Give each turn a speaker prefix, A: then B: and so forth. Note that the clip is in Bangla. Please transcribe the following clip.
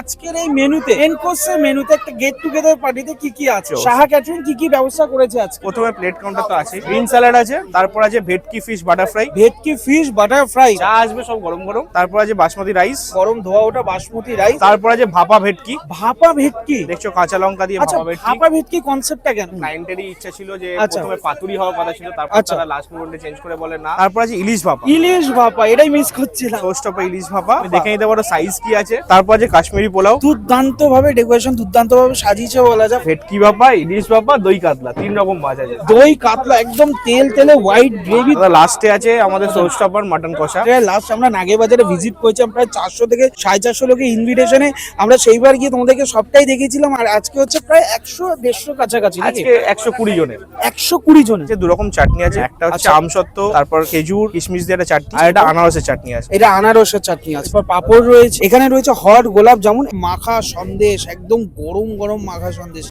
A: আজকের এই মেনুতে মেন কোর্সের মেনুতে একটা গেট টুগেদার পার্টিতে কি কি আছে, সাহা ক্যাটারিং কি কি ব্যবস্থা করেছে আজকে?
B: প্রথমে প্লেট কাউন্টার তো আছে, গ্রিন স্যালাড আছে, তারপর আছে ভেটকি ফিশ বাটার ফ্রাই,
A: ভেটকি ফিশ বাটার ফ্রাই,
B: চা আসবে সব গরম গরম, তারপর আছে বাসমতি রাইস,
A: গরম ধোয়া ওটা বাসমতি রাইস,
B: তারপর আছে ভাপা ভেটকি,
A: ভাপা ভেটকি।
B: দেখছো কাঁচা লঙ্কা দিয়ে
A: আচ্ছা,
B: ভাপা ভেটকি।
A: ভাপা ভেটকি কনসেপ্টটা কেন?
B: ক্লায়েন্টেরই ইচ্ছা ছিল যে
A: আচ্ছা।
B: প্রথমে পাতুরি হওয়ার কথা ছিল, তারপর
A: আচ্ছা।
B: তারা লাস্ট মোমেন্টে চেঞ্জ করে বলে না। তারপর আছে ইলিশ ভাপা,
A: ইলিশ ভাপা, এটাই মিস করছিলাম।
B: শোস্টপা ইলিশ ভাপা, তুমি দেখে নিতে পারো সাইজ কি আছে। তারপর আছে কাশ্মীরি পোলাও,
A: দুর্দান্ত ভাবে ডেকোরেশন, দুর্দান্ত ভাবে সাজিয়েছে বলা যায়।
B: ভেটকি ভাপা, ইলিশ ভাপা, দই কাতলা, 3 রকম মাছ আছে।
A: দই কাতলা একদম তেল তেলে হোয়াইট গ্রেভি।
B: লাস্টে আছে আমাদের শোস্টপার মাটন কষা।
A: লাস্ট আমরা নাগে বাজারে ভিজিট করেছিলাম, প্রায় 400 থেকে 450 লোকের ইনভিটেশনে। আমরা সেইবার গিয়ে তোমাদেরকে সবটাই দেখিয়েছিলাম, আর আজকে হচ্ছে প্রায় 100-150 কাছাকাছি।
B: আজকে 120 জনের।
A: 120 জন।
B: দু রকম চাটনি আছে, একটা হচ্ছে
A: আচ্ছা।
B: আমসত্ত্ব, তারপর খেজুর কিশমিশ দিয়ে একটা চাটনি, আর একটা আনারসের চাটনি আছে।
A: এটা আনারসের চাটনি আছে, পাপড় রয়েছে, এখানে রয়েছে হট গোলাপ জামুন, মাখা সন্দেশ, একদম গরম গরম মাখা সন্দেশ।